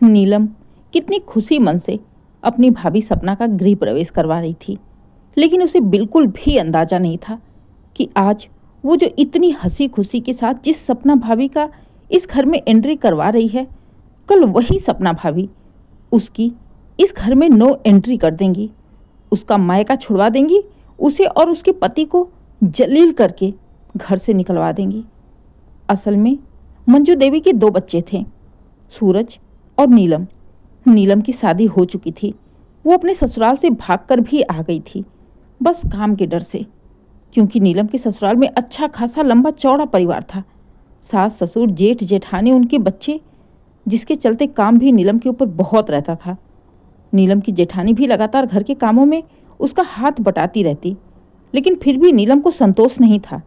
नीलम कितनी खुशी मन से अपनी भाभी सपना का गृह प्रवेश करवा रही थी, लेकिन उसे बिल्कुल भी अंदाजा नहीं था कि आज वो जो इतनी हंसी खुशी के साथ जिस सपना भाभी का इस घर में एंट्री करवा रही है, कल वही सपना भाभी उसकी इस घर में नो एंट्री कर देंगी। उसका मायका छुड़वा देंगी, उसे और उसके पति को जलील करके घर से निकलवा देंगी। असल में मंजू देवी के 2 बच्चे थे, सूरज और नीलम। नीलम की शादी हो चुकी थी। वो अपने ससुराल से भागकर भी आ गई थी, बस काम के डर से, क्योंकि नीलम के ससुराल में अच्छा खासा लंबा चौड़ा परिवार था। सास ससुर जेठ जेठानी उनके बच्चे, जिसके चलते काम भी नीलम के ऊपर बहुत रहता था। नीलम की जेठानी भी लगातार घर के कामों में उसका हाथ बटाती रहती, लेकिन फिर भी नीलम को संतोष नहीं था,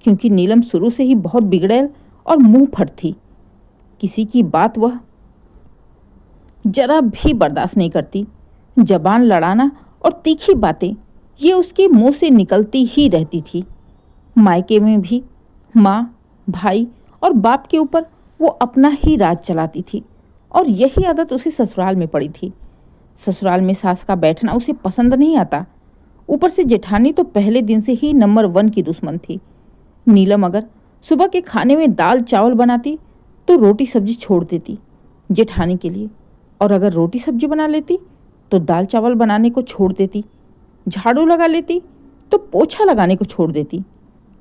क्योंकि नीलम शुरू से ही बहुत बिगड़ैल और मुंह फट थी। किसी की बात वह जरा भी बर्दाश्त नहीं करती। जबान लड़ाना और तीखी बातें ये उसके मुंह से निकलती ही रहती थी। मायके में भी माँ, भाई और बाप के ऊपर वो अपना ही राज चलाती थी, और यही आदत उसे ससुराल में पड़ी थी। ससुराल में सास का बैठना उसे पसंद नहीं आता। ऊपर से जेठानी तो पहले दिन से ही नंबर 1 की दुश्मन थी। नीलम अगर सुबह के खाने में दाल चावल बनाती तो रोटी सब्जी छोड़ देती जेठानी के लिए, और अगर रोटी सब्जी बना लेती तो दाल चावल बनाने को छोड़ देती। झाड़ू लगा लेती तो पोछा लगाने को छोड़ देती।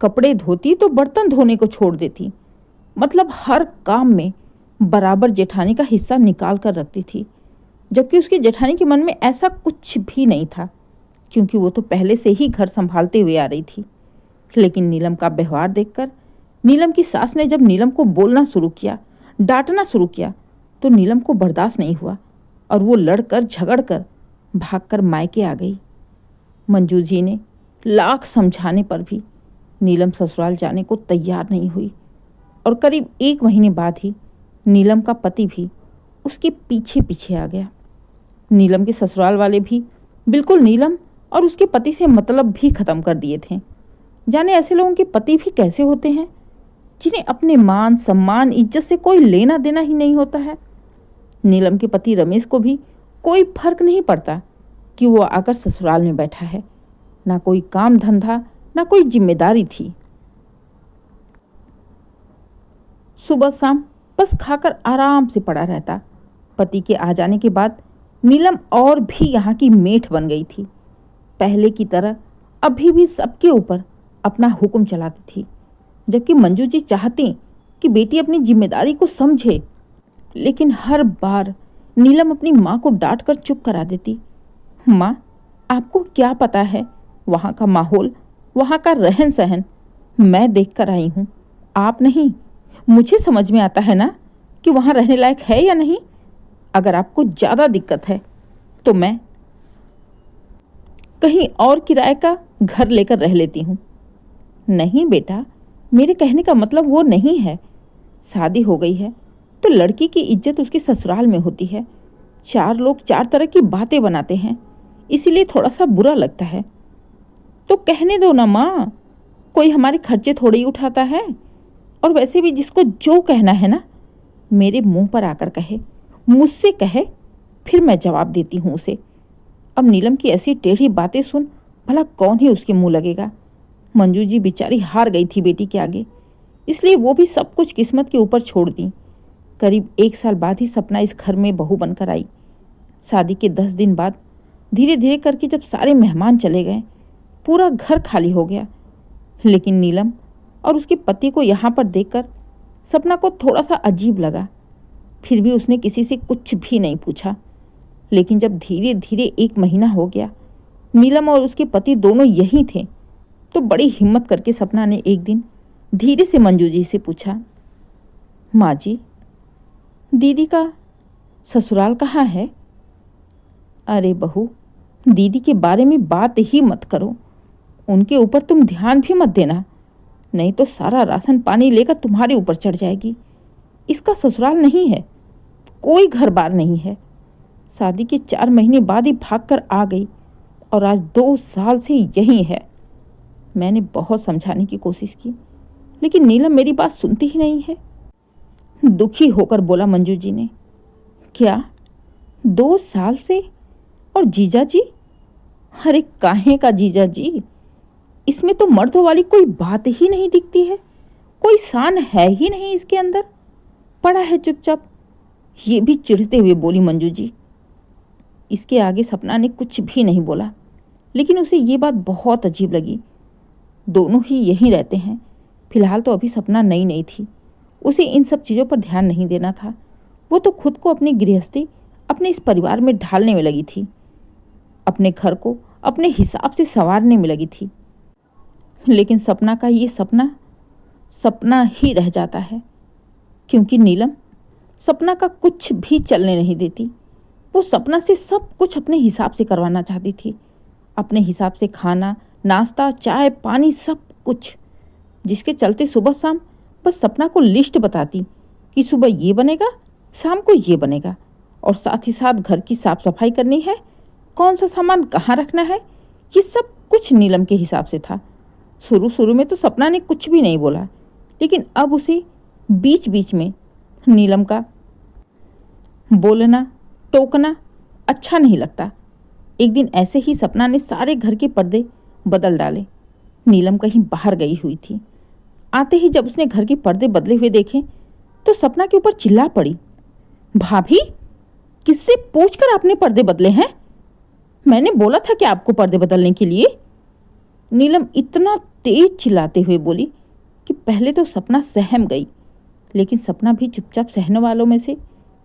कपड़े धोती तो बर्तन धोने को छोड़ देती। मतलब हर काम में बराबर जेठानी का हिस्सा निकाल कर रखती थी, जबकि उसकी जेठानी के मन में ऐसा कुछ भी नहीं था, क्योंकि वो तो पहले से ही घर संभालते हुए आ रही थी। लेकिन नीलम का व्यवहार देखकर नीलम की सास ने जब नीलम को बोलना शुरू किया, डांटना शुरू किया, तो नीलम को बर्दाश्त नहीं हुआ और वो लड़कर झगड़कर भागकर मायके आ गई। मंजू जी ने लाख समझाने पर भी नीलम ससुराल जाने को तैयार नहीं हुई, और करीब 1 महीने बाद ही नीलम का पति भी उसके पीछे पीछे आ गया। नीलम के ससुराल वाले भी बिल्कुल नीलम और उसके पति से मतलब भी ख़त्म कर दिए थे। जाने ऐसे लोगों के पति भी कैसे होते हैं, जिन्हें अपने मान सम्मान इज्जत से कोई लेना देना ही नहीं होता है। नीलम के पति रमेश को भी कोई फर्क नहीं पड़ता कि वो आकर ससुराल में बैठा है। ना कोई काम धंधा, ना कोई जिम्मेदारी थी। सुबह शाम बस खाकर आराम से पड़ा रहता। पति के आ जाने के बाद नीलम और भी यहाँ की मेठ बन गई थी। पहले की तरह अभी भी सबके ऊपर अपना हुक्म चलाती थी, जबकि मंजू जी चाहती कि बेटी अपनी जिम्मेदारी को समझे, लेकिन हर बार नीलम अपनी माँ को डांट कर चुप करा देती। माँ, आपको क्या पता है वहाँ का माहौल, वहाँ का रहन सहन? मैं देख कर आई हूँ, आप नहीं। मुझे समझ में आता है ना कि वहाँ रहने लायक है या नहीं। अगर आपको ज़्यादा दिक्कत है तो मैं कहीं और किराए का घर लेकर रह लेती हूँ। नहीं बेटा, मेरे कहने का मतलब वो नहीं है। शादी हो गई है तो लड़की की इज्जत उसके ससुराल में होती है। 4 लोग 4 तरह की बातें बनाते हैं, इसीलिए थोड़ा सा बुरा लगता है। तो कहने दो ना माँ, कोई हमारे खर्चे थोड़े ही उठाता है। और वैसे भी जिसको जो कहना है ना, मेरे मुंह पर आकर कहे, मुझसे कहे, फिर मैं जवाब देती हूँ उसे। अब नीलम की ऐसी टेढ़ी बातें सुन भला कौन ही उसके मुंह लगेगा। मंजू जी बेचारी हार गई थी बेटी के आगे, इसलिए वो भी सब कुछ किस्मत के ऊपर छोड़ दी। करीब 1 साल बाद ही सपना इस घर में बहू बनकर आई। शादी के 10 दिन बाद धीरे धीरे करके जब सारे मेहमान चले गए, पूरा घर खाली हो गया। लेकिन नीलम और उसके पति को यहाँ पर देखकर सपना को थोड़ा सा अजीब लगा। फिर भी उसने किसी से कुछ भी नहीं पूछा। लेकिन जब धीरे धीरे 1 महीना हो गया, नीलम और उसके पति दोनों यहीं थे, तो बड़ी हिम्मत करके सपना ने एक दिन धीरे से मंजू जी से पूछा, माँ जी, दीदी का ससुराल कहाँ है? अरे बहू, दीदी के बारे में बात ही मत करो। उनके ऊपर तुम ध्यान भी मत देना, नहीं तो सारा राशन पानी लेकर तुम्हारे ऊपर चढ़ जाएगी। इसका ससुराल नहीं है, कोई घर बार नहीं है। शादी के 4 महीने बाद ही भागकर आ गई और आज 2 साल से यहीं है। मैंने बहुत समझाने की कोशिश की, लेकिन नीलम मेरी बात सुनती ही नहीं है। दुखी होकर बोला मंजू जी ने, क्या 2 साल से? और जीजा जी? अरे काहे का जीजा जी? इसमें तो मर्दों वाली कोई बात ही नहीं दिखती है, कोई शान है ही नहीं इसके अंदर। पड़ा है चुपचाप। ये भी चिढ़ते हुए बोली मंजू जी। इसके आगे सपना ने कुछ भी नहीं बोला, लेकिन उसे ये बात बहुत अजीब लगी। दोनों ही यहीं रहते हैं। फिलहाल तो अभी सपना नई नई थी, उसे इन सब चीज़ों पर ध्यान नहीं देना था। वो तो खुद को अपनी गृहस्थी, अपने इस परिवार में ढालने में लगी थी, अपने घर को अपने हिसाब से संवारने में लगी थी। लेकिन सपना का ये सपना सपना ही रह जाता है, क्योंकि नीलम सपना का कुछ भी चलने नहीं देती। वो सपना से सब कुछ अपने हिसाब से करवाना चाहती थी, अपने हिसाब से खाना, नाश्ता, चाय, पानी, सब कुछ, जिसके चलते सुबह शाम बस सपना को लिस्ट बताती कि सुबह ये बनेगा, शाम को ये बनेगा, और साथ ही साथ घर की साफ सफाई करनी है, कौन सा सामान कहाँ रखना है, ये सब कुछ नीलम के हिसाब से था। शुरू शुरू में तो सपना ने कुछ भी नहीं बोला, लेकिन अब उसे बीच बीच में नीलम का बोलना, टोकना अच्छा नहीं लगता। एक दिन ऐसे ही सपना ने सारे घर के पर्दे बदल डाले। नीलम कहीं बाहर गई हुई थी। आते ही जब उसने घर के पर्दे बदले हुए देखे तो सपना के ऊपर चिल्ला पड़ी, भाभी, किससे पूछकर आपने पर्दे बदले हैं? मैंने बोला था कि आपको पर्दे बदलने के लिए। नीलम इतना तेज चिल्लाते हुए बोली कि पहले तो सपना सहम गई, लेकिन सपना भी चुपचाप सहने वालों में से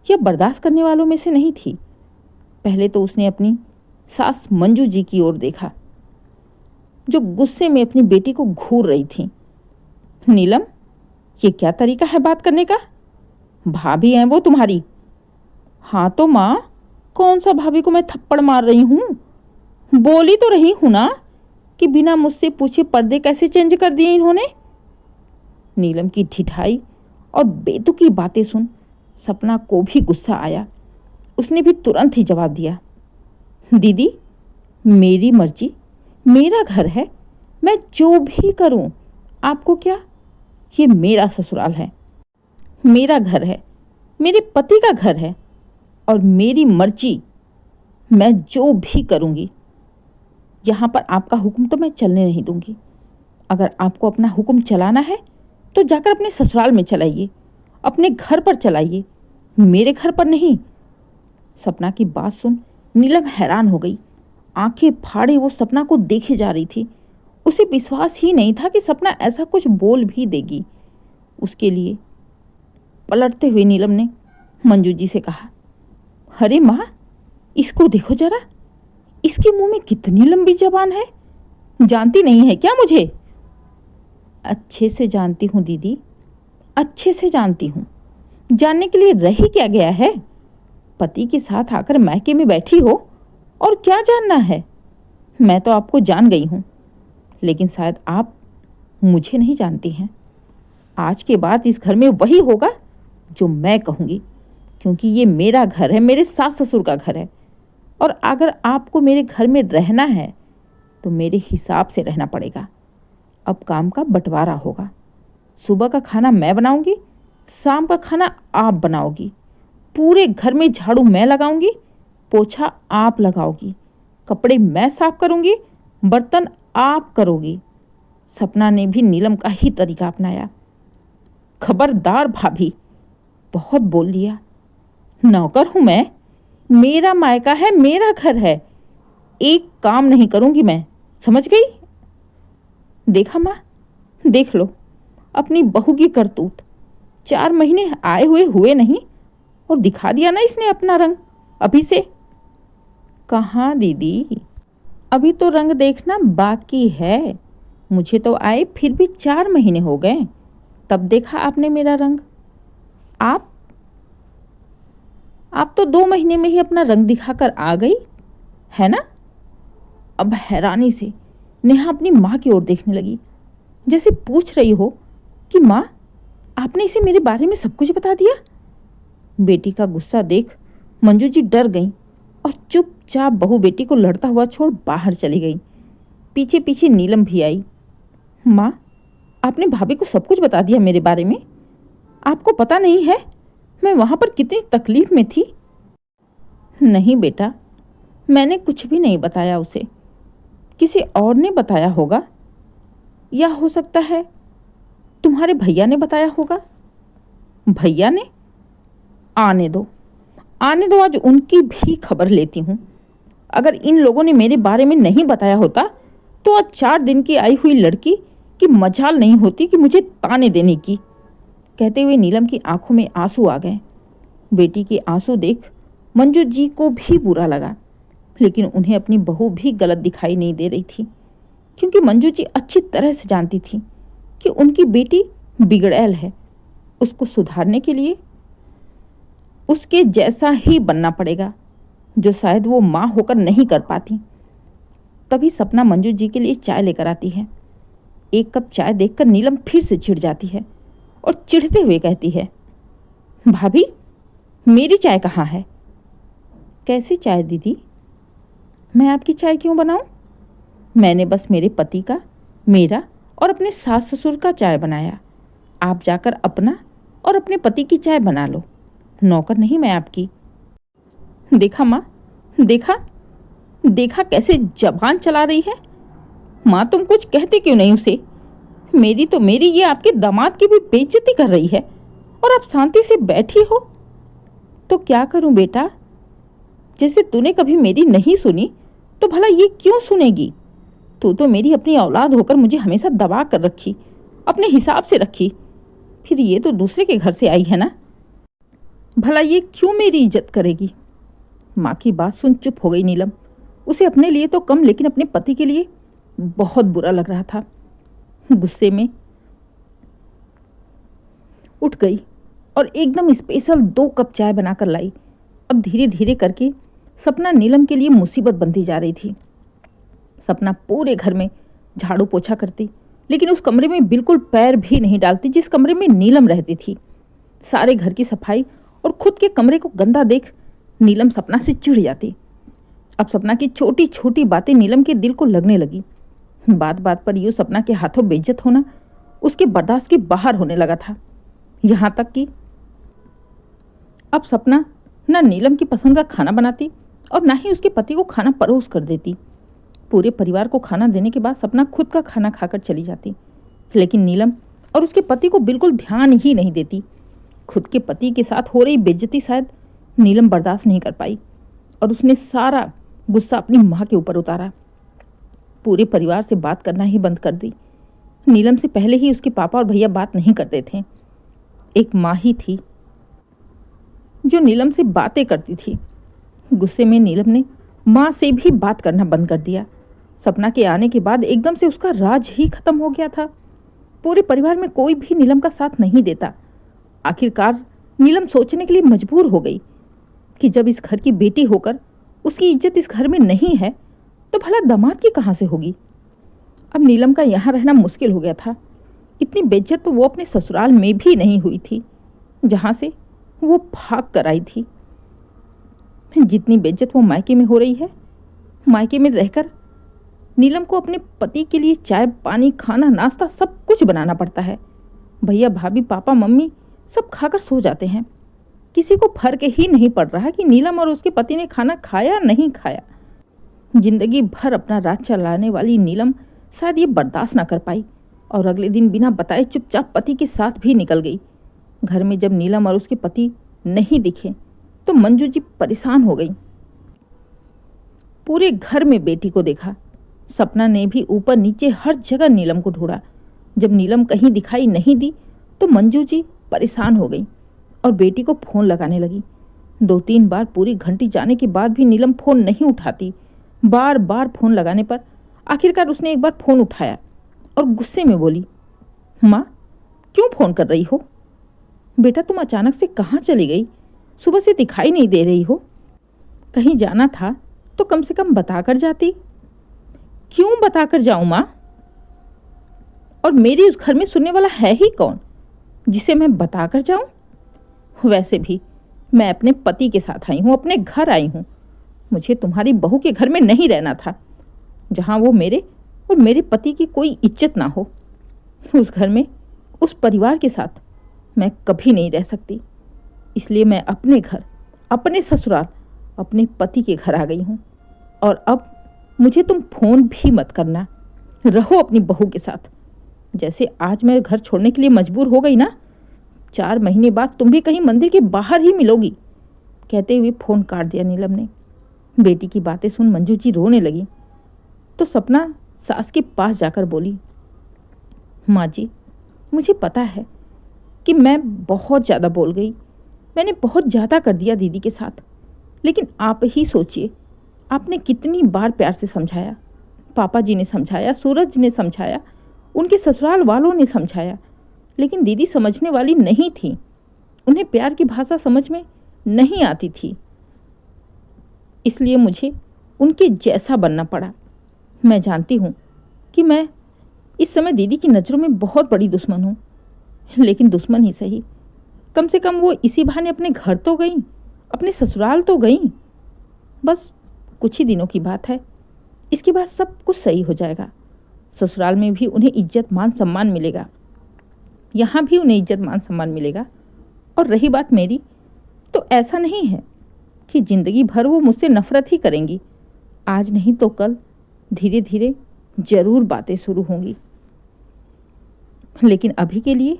या बर्दाश्त करने वालों में से नहीं थी। पहले तो उसने अपनी सास मंजू जी की ओर देखा, जो गुस्से में अपनी बेटी को घूर रही थी। नीलम, ये क्या तरीका है बात करने का? भाभी हैं वो तुम्हारी? हाँ तो माँ, कौन सा भाभी को मैं थप्पड़ मार रही हूँ? बोली तो रही हूँ ना कि बिना मुझसे पूछे पर्दे कैसे चेंज कर दिए इन्होंने। नीलम की ठिठाई और बेतुकी बातें सुन सपना को भी गुस्सा आया। उसने भी तुरंत ही जवाब दिया, दीदी, मेरी मर्जी, मेरा घर है, मैं जो भी करूं, आपको क्या? ये मेरा ससुराल है, मेरा घर है, मेरे पति का घर है, और मेरी मर्जी, मैं जो भी करूंगी। यहाँ पर आपका हुक्म तो मैं चलने नहीं दूंगी। अगर आपको अपना हुक्म चलाना है तो जाकर अपने ससुराल में चलाइए, अपने घर पर चलाइए, मेरे घर पर नहीं। सपना की बात सुन नीलम हैरान हो गई। आंखें फाड़े वो सपना को देखे जा रही थी। उसे विश्वास ही नहीं था कि सपना ऐसा कुछ बोल भी देगी उसके लिए। पलटते हुए नीलम ने मंजू जी से कहा, अरे माँ, इसको देखो जरा, इसके मुंह में कितनी लंबी जबान है। जानती नहीं है क्या मुझे? अच्छे से जानती हूँ दीदी, अच्छे से जानती हूँ। जानने के लिए रही क्या गया है? पति के साथ आकर मायके में बैठी हो, और क्या जानना है? मैं तो आपको जान गई हूँ, लेकिन शायद आप मुझे नहीं जानती हैं। आज के बाद इस घर में वही होगा जो मैं कहूँगी, क्योंकि ये मेरा घर है, मेरे सास ससुर का घर है। और अगर आपको मेरे घर में रहना है तो मेरे हिसाब से रहना पड़ेगा। अब काम का बंटवारा होगा। सुबह का खाना मैं बनाऊंगी, शाम का खाना आप बनाओगी, पूरे घर में झाड़ू मैं लगाऊंगी, पोछा आप लगाओगी, कपड़े मैं साफ करूंगी, बर्तन आप करोगी। सपना ने भी नीलम का ही तरीका अपनाया। खबरदार भाभी, बहुत बोल लिया। नौकर हूं मैं, मेरा मायका है, मेरा घर है, एक काम नहीं करूंगी मैं, समझ गई? देखा माँ, देख लो अपनी बहू की करतूत। 4 महीने आए हुए नहीं, और दिखा दिया ना इसने अपना रंग अभी से। कहाँ दीदी, अभी तो रंग देखना बाकी है। मुझे तो आए फिर भी 4 महीने हो गए, तब देखा आपने मेरा रंग। आप तो 2 महीने में ही अपना रंग दिखाकर आ गई है ना? अब हैरानी से नेहा अपनी माँ की ओर देखने लगी, जैसे पूछ रही हो कि माँ, आपने इसे मेरे बारे में सब कुछ बता दिया? बेटी का गुस्सा देख मंजू जी डर गईं और चुपचाप बहू बेटी को लड़ता हुआ छोड़ बाहर चली गई। पीछे पीछे नीलम भी आई। माँ, आपने भाभी को सब कुछ बता दिया मेरे बारे में? आपको पता नहीं है मैं वहाँ पर कितनी तकलीफ में थी, नहीं बेटा, मैंने कुछ भी नहीं बताया उसे। किसी और ने बताया होगा, या हो सकता है तुम्हारे भैया ने बताया होगा। भैया ने? आने दो, आने दो, आज उनकी भी खबर लेती हूँ। अगर इन लोगों ने मेरे बारे में नहीं बताया होता तो आज 4 दिन की आई हुई लड़की की मजाल नहीं होती कि मुझे ताने देने की। कहते हुए नीलम की आंखों में आंसू आ गए। बेटी के आंसू देख मंजू जी को भी बुरा लगा, लेकिन उन्हें अपनी बहू भी गलत दिखाई नहीं दे रही थी, क्योंकि मंजू जी अच्छी तरह से जानती थी कि उनकी बेटी बिगड़ैल है। उसको सुधारने के लिए उसके जैसा ही बनना पड़ेगा, जो शायद वो माँ होकर नहीं कर पाती। तभी सपना मंजू जी के लिए चाय लेकर आती है। एक कप चाय देखकर नीलम फिर से चिढ़ जाती है और चिढ़ते हुए कहती है, भाभी, मेरी चाय कहाँ है? कैसी चाय दीदी? मैं आपकी चाय क्यों बनाऊं? मैंने बस मेरे पति का, मेरा और अपने सास ससुर का चाय बनाया। आप जाकर अपना और अपने पति की चाय बना लो। नौकर नहीं मैं आपकी। देखा माँ, देखा देखा कैसे जबान चला रही है। माँ, तुम कुछ कहते क्यों नहीं उसे? मेरी तो मेरी, ये आपके दामाद की भी बेइज्जती कर रही है और आप शांति से बैठी हो। तो क्या करूं बेटा? जैसे तूने कभी मेरी नहीं सुनी तो भला ये क्यों सुनेगी? तू तो मेरी अपनी औलाद होकर मुझे हमेशा दबा कर रखी, अपने हिसाब से रखी। फिर ये तो दूसरे के घर से आई है ना, भला ये क्यों मेरी इज्जत करेगी? माँ की बात सुन चुप हो गई नीलम। उसे अपने लिए तो कम, लेकिन अपने पति के लिए बहुत बुरा लग रहा था। गुस्से में उठ गई और एकदम स्पेशल 2 कप चाय बनाकर लाई। अब धीरे धीरे करके सपना नीलम के लिए मुसीबत बनती जा रही थी। सपना पूरे घर में झाड़ू पोछा करती, लेकिन उस कमरे में बिल्कुल पैर भी नहीं डालती जिस कमरे में नीलम रहती थी। सारे घर की सफाई और खुद के कमरे को गंदा देख नीलम सपना से चिढ़ जाती। अब सपना की छोटी छोटी बातें नीलम के दिल को लगने लगी। बात बात पर यूँ सपना के हाथों बेइज्जत होना उसके बर्दाश्त के बाहर होने लगा था। यहाँ तक कि अब सपना ना नीलम की पसंद का खाना बनाती और ना ही उसके पति को खाना परोस कर देती। पूरे परिवार को खाना देने के बाद सपना खुद का खाना खाकर चली जाती, लेकिन नीलम और उसके पति को बिल्कुल ध्यान ही नहीं देती। खुद के पति के साथ हो रही बेइज्जती शायद नीलम बर्दाश्त नहीं कर पाई और उसने सारा गुस्सा अपनी माँ के ऊपर उतारा। पूरे परिवार से बात करना ही बंद कर दी। नीलम से पहले ही उसके पापा और भैया बात नहीं करते थे। एक माँ ही थी जो नीलम से बातें करती थी। गुस्से में नीलम ने माँ से भी बात करना बंद कर दिया। सपना के आने के बाद एकदम से उसका राज ही खत्म हो गया था। पूरे परिवार में कोई भी नीलम का साथ नहीं देता। आखिरकार नीलम सोचने के लिए मजबूर हो गई कि जब इस घर की बेटी होकर उसकी इज्जत इस घर में नहीं है तो भला दामाद की कहाँ से होगी। अब नीलम का यहाँ रहना मुश्किल हो गया था। इतनी बेइज्जत तो वो अपने ससुराल में भी नहीं हुई थी, जहाँ से वो भाग कर आई थी। जितनी बेइज्जत वो मायके में हो रही है, मायके में रहकर नीलम को अपने पति के लिए चाय पानी खाना नाश्ता सब कुछ बनाना पड़ता है। भैया भाभी पापा मम्मी सब खाकर सो जाते हैं। किसी को फर्क ही नहीं पड़ रहा कि नीलम और उसके पति ने खाना खाया नहीं खाया। जिंदगी भर अपना राज चलाने वाली नीलम शायद ये बर्दाश्त ना कर पाई और अगले दिन बिना बताए चुपचाप पति के साथ भी निकल गई। घर में जब नीलम और उसके पति नहीं दिखे तो मंजू जी परेशान हो गई। पूरे घर में बेटी को देखा। सपना ने भी ऊपर नीचे हर जगह नीलम को ढूंढा। जब नीलम कहीं दिखाई नहीं दी तो मंजू जी परेशान हो गई और बेटी को फ़ोन लगाने लगी। 2-3 बार पूरी घंटी जाने के बाद भी नीलम फ़ोन नहीं उठाती। बार बार फ़ोन लगाने पर आखिरकार उसने एक बार फ़ोन उठाया और गुस्से में बोली, माँ, क्यों फ़ोन कर रही हो? बेटा, तुम अचानक से कहाँ चली गई? सुबह से दिखाई नहीं दे रही हो। कहीं जाना था तो कम से कम बता कर जाती। क्यों बता कर जाऊँ माँ? और मेरी उस घर में सुनने वाला है ही कौन जिसे मैं बता कर जाऊँ? वैसे भी मैं अपने पति के साथ आई हूँ, अपने घर आई हूँ। मुझे तुम्हारी बहू के घर में नहीं रहना था, जहाँ वो मेरे और मेरे पति की कोई इज्जत ना हो। उस घर में उस परिवार के साथ मैं कभी नहीं रह सकती। इसलिए मैं अपने घर, अपने ससुराल अपने पति के घर आ गई हूँ और अब मुझे तुम फोन भी मत करना। रहो अपनी बहू के साथ। जैसे आज मैं घर छोड़ने के लिए मजबूर हो गई ना, 4 महीने बाद तुम भी कहीं मंदिर के बाहर ही मिलोगी। कहते हुए फ़ोन काट दिया नीलम ने। बेटी की बातें सुन मंजू जी रोने लगी तो सपना सास के पास जाकर बोली, माँ जी, मुझे पता है कि मैं बहुत ज़्यादा बोल गई, मैंने बहुत ज़्यादा कर दिया दीदी के साथ, लेकिन आप ही सोचिए, आपने कितनी बार प्यार से समझाया। पापा जी ने समझाया, सूरज ने समझाया, उनके ससुराल वालों ने समझाया, लेकिन दीदी समझने वाली नहीं थी। उन्हें प्यार की भाषा समझ में नहीं आती थी, इसलिए मुझे उनके जैसा बनना पड़ा। मैं जानती हूँ कि मैं इस समय दीदी की नज़रों में बहुत बड़ी दुश्मन हूँ, लेकिन दुश्मन ही सही, कम से कम वो इसी बहाने अपने घर तो गई, अपने ससुराल तो गई। बस कुछ ही दिनों की बात है, इसके बाद सब कुछ सही हो जाएगा। ससुराल में भी उन्हें इज्जत मान सम्मान मिलेगा, यहाँ भी उन्हें इज्जत मान सम्मान मिलेगा। और रही बात मेरी, तो ऐसा नहीं है कि ज़िंदगी भर वो मुझसे नफ़रत ही करेंगी। आज नहीं तो कल धीरे धीरे ज़रूर बातें शुरू होंगी, लेकिन अभी के लिए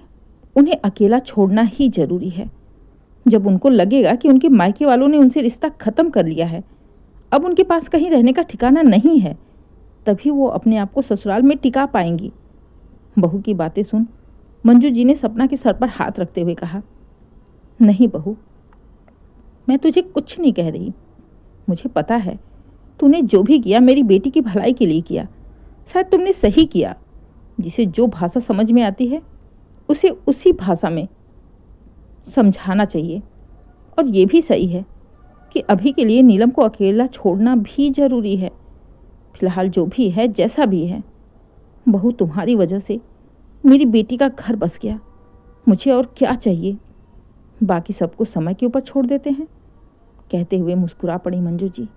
उन्हें अकेला छोड़ना ही ज़रूरी है। जब उनको लगेगा कि उनके मायके वालों ने उनसे रिश्ता ख़त्म कर लिया है, अब उनके पास कहीं रहने का ठिकाना नहीं है, तभी वो अपने आप को ससुराल में टिका पाएंगी। बहू की बातें सुन मंजू जी ने सपना के सर पर हाथ रखते हुए कहा, नहीं बहू, मैं तुझे कुछ नहीं कह रही। मुझे पता है तूने जो भी किया मेरी बेटी की भलाई के लिए किया। शायद तुमने सही किया। जिसे जो भाषा समझ में आती है उसे उसी भाषा में समझाना चाहिए। और ये भी सही है कि अभी के लिए नीलम को अकेला छोड़ना भी ज़रूरी है। फिलहाल जो भी है, जैसा भी है, बहू तुम्हारी वजह से मेरी बेटी का घर बस गया। मुझे और क्या चाहिए? बाकी सब कुछ समय के ऊपर छोड़ देते हैं। कहते हुए मुस्कुरा पड़ी मंजू जी।